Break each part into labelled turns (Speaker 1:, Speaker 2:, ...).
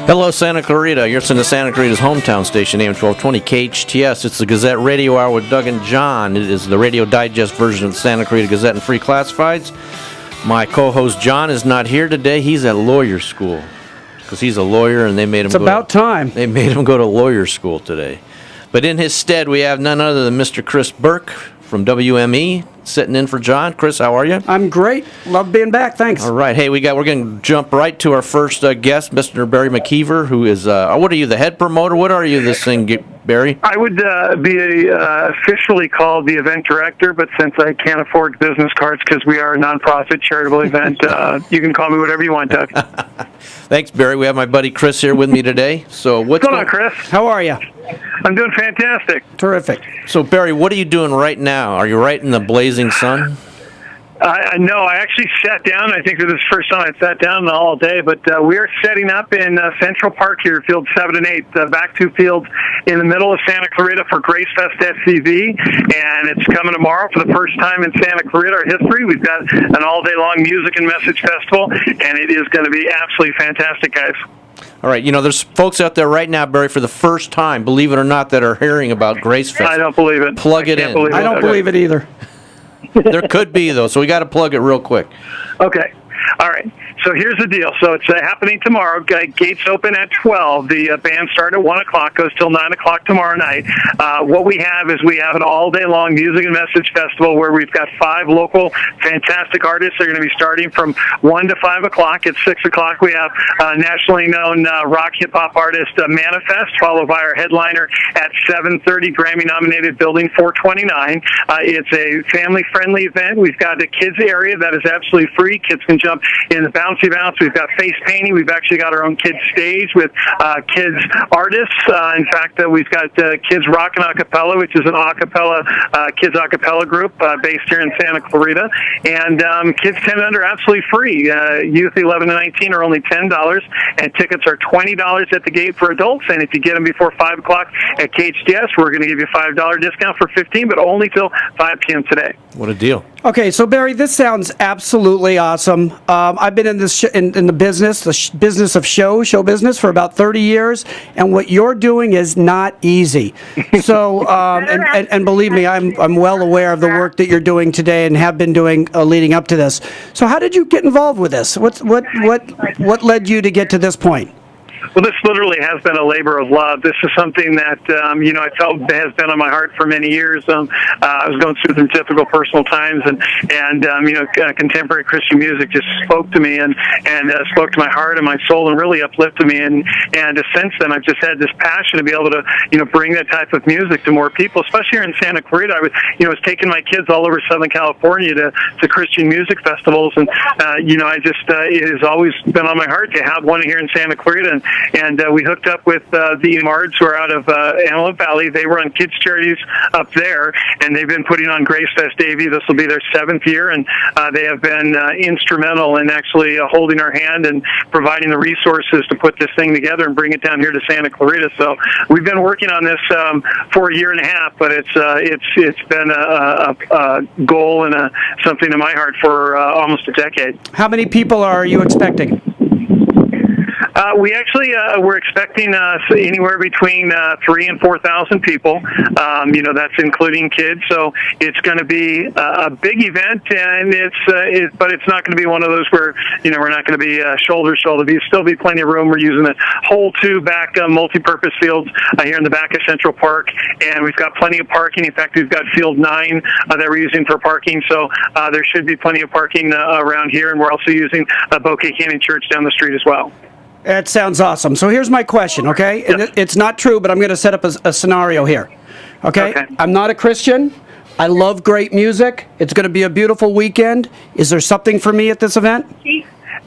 Speaker 1: Hello, Santa Clarita. You're listening to Santa Clarita's hometown station, AM 1220 KHTS. It's the Gazette Radio Hour with Doug and John. It is the radio digest version of the Santa Clarita Gazette and Free Classifieds. My co-host John is not here today. He's at lawyer school because he's a lawyer, and they made him.
Speaker 2: It's about time.
Speaker 1: They made him go to lawyer school today. But in his stead, we have none other than Mr. Chris Burke from WME sitting in for John. Chris, how are you?
Speaker 2: I'm great. Love being back. Thanks.
Speaker 1: All right. Hey, we're going to jump right to our first guest, Mr. Barry McKeever, who is, what are you, the head promoter? What are you this thing, Barry?
Speaker 3: I would be officially called the event director, but since I can't afford business cards because we are a nonprofit charitable event, you can call me whatever you want, Doug.
Speaker 1: Thanks, Barry. We have my buddy Chris here with me today. So what's
Speaker 3: going on, Chris?
Speaker 2: How are you?
Speaker 3: I'm doing fantastic.
Speaker 2: Terrific.
Speaker 1: So, Barry, what are you doing right now? Are you right in the blazing sun?
Speaker 3: No, I actually sat down. I think this is the first time I sat down all day, but we are setting up in Central Park here, Field 7 and 8, back two fields in the middle of Santa Clarita for Grace Fest SCV, and it's coming tomorrow for the first time in Santa Clarita, our history. We've got an all-day-long music and message festival, and it is going to be absolutely fantastic, guys.
Speaker 1: All right, there's folks out there right now, Barry, for the first time, believe it or not, that are hearing about Grace Fest.
Speaker 3: I don't believe it.
Speaker 1: Plug it in.
Speaker 2: I don't believe it either.
Speaker 1: There could be, though, so we got to plug it real quick.
Speaker 3: Okay. All right. So here's the deal. So it's happening tomorrow. Gates open at 12. The band starts at 1 o'clock, goes till 9 o'clock tomorrow night. What we have is we have an all-day-long music and message festival where we've got 5 local fantastic artists. They're going to be starting from 1 to 5 o'clock. At 6 o'clock, we have nationally known rock hip-hop artist Manifest, followed by our headliner at 7:30, Grammy-nominated Building 429. It's a family-friendly event. We've got a kids area that is absolutely free. Kids can jump in the bouncy bounce. We've got face painting. We've actually got our own kids stage with kids artists. In fact, we've got Kids Rockin' Acapella, which is an acapella kids acapella group based here in Santa Clarita. And kids 10 and under absolutely free. Youth 11 to 19 are only $10, and tickets are $20 at the gate for adults. And if you get them before 5 o'clock at KHTS, we're going to give you a $5 discount for 15, but only till 5 p.m. today.
Speaker 1: What a deal.
Speaker 2: Okay, so Barry, this sounds absolutely awesome. I've been in this in the business, business of show business for about 30 years, and what you're doing is not easy. So, and believe me, I'm well aware of the work that you're doing today and have been doing leading up to this. So, how did you get involved with this? What led you to get to this point?
Speaker 3: Well, this literally has been a labor of love. This is something that, I felt has been on my heart for many years. I was going through some difficult personal times, and contemporary Christian music just spoke to me and spoke to my heart and my soul and really uplifted me. And since then, I've just had this passion to be able to, bring that type of music to more people, especially here in Santa Clarita. I was taking my kids all over Southern California to Christian music festivals, and, it has always been on my heart to have one here in Santa Clarita. And we hooked up with the Emards, who are out of Antelope Valley. They run kids' charities up there, and they've been putting on Grace Fest Davy. This will be their 7th year, and they have been instrumental in actually holding our hand and providing the resources to put this thing together and bring it down here to Santa Clarita. So we've been working on this for a year and a half, but it's been a goal and something in my heart for almost a decade.
Speaker 2: How many people are you expecting?
Speaker 3: We actually we're expecting anywhere between 3,000 and 4,000 people. That's including kids. So it's going to be a big event, and but it's not going to be one of those where we're not going to be shoulder to shoulder. There'll still be plenty of room. We're using the whole 2 back multi-purpose fields here in the back of Central Park, and we've got plenty of parking. In fact, we've got Field 9 that we're using for parking. So there should be plenty of parking around here, and we're also using Bouquet Canyon Church down the street as well.
Speaker 2: That sounds awesome. So here's my question, okay?
Speaker 3: Yep.
Speaker 2: And it's not true, but I'm going to set up a scenario here, okay? I'm not a Christian. I love great music. It's going to be a beautiful weekend. Is there something for me at this event?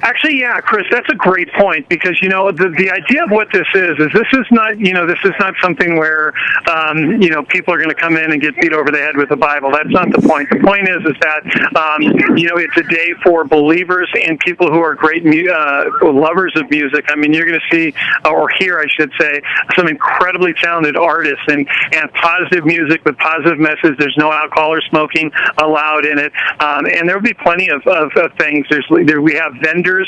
Speaker 3: Actually, yeah, Chris, that's a great point because the idea of what this is this is not something where people are going to come in and get beat over the head with the Bible. That's not the point. The point is that it's a day for believers and people who are great lovers of music. I mean, you're going to see or hear, I should say, some incredibly talented artists and positive music with positive message. There's no alcohol or smoking allowed in it, and there will be plenty of things. We have vendors vendors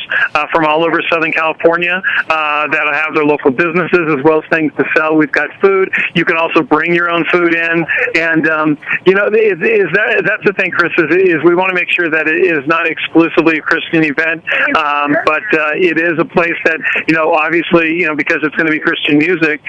Speaker 3: from all over Southern California that'll have their local businesses as well as things to sell. We've got food. You can also bring your own food in, and that's the thing, Chris. Is we want to make sure that it is not exclusively a Christian event, but it is a place that obviously because it's going to be Christian music,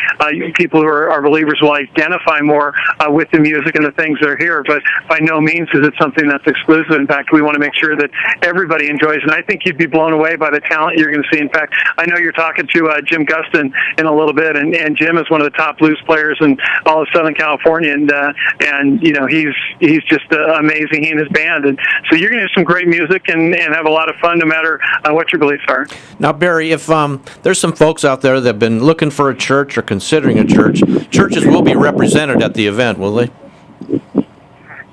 Speaker 3: people who are believers will identify more with the music and the things that are here. But by no means is it something that's exclusive. In fact, we want to make sure that everybody enjoys it. And I think you'd be blown away by the talent you're going to see. In fact, I know you're talking to Jim Gustin in a little bit, and Jim is one of the top blues players in all of Southern California, and he's just amazing, he and his band. And so you're going to have some great music and have a lot of fun no matter what your beliefs are.
Speaker 1: Now, Barry, if there's some folks out there that have been looking for a church or considering a church, churches will be represented at the event, will they?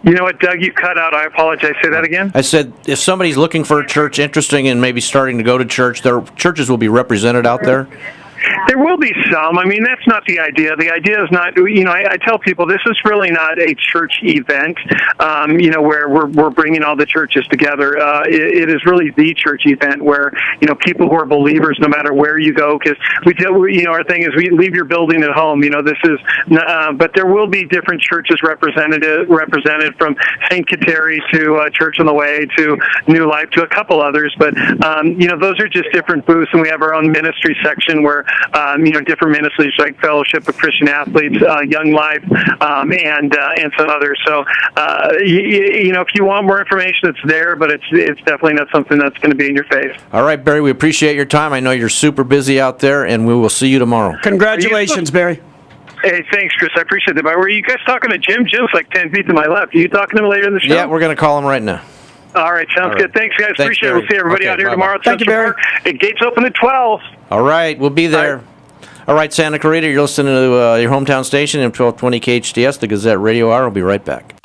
Speaker 3: You know what, Doug, you cut out. I apologize. Say that again?
Speaker 1: I said if somebody's looking for a church, interested in maybe starting to go to church, their churches will be represented out there?
Speaker 3: There will be some. I mean, that's not the idea. The idea is not, I tell people this is really not a church event, where we're bringing all the churches together. It is really the church event where, people who are believers, no matter where you go, because our thing is we leave your building at home. But there will be different churches represented from St. Kateri to Church on the Way to New Life to a couple others. But, those are just different booths, and we have our own ministry section where different ministries like Fellowship of Christian Athletes, Young Life, and some others. So, if you want more information, it's there, but it's definitely not something that's going to be in your face.
Speaker 1: All right, Barry, we appreciate your time. I know you're super busy out there, and we will see you tomorrow.
Speaker 2: Congratulations, Barry.
Speaker 3: Hey, thanks, Chris. I appreciate it. But were you guys talking to Jim? Jim's like 10 feet to my left. Are you talking to him later in the show?
Speaker 1: Yeah, we're going to call him right now.
Speaker 3: All right, sounds good. Thanks, guys.
Speaker 1: Thanks,
Speaker 3: Appreciate it. We'll see everybody out here
Speaker 1: bye-bye.
Speaker 3: tomorrow at
Speaker 2: Thank you,
Speaker 3: Central
Speaker 2: Barry.
Speaker 3: Park. Gates open at 12.
Speaker 1: All right, we'll be there. All right, Santa Clarita, you're listening to your hometown station, M1220 KHTS, the Gazette Radio Hour. We'll be right back.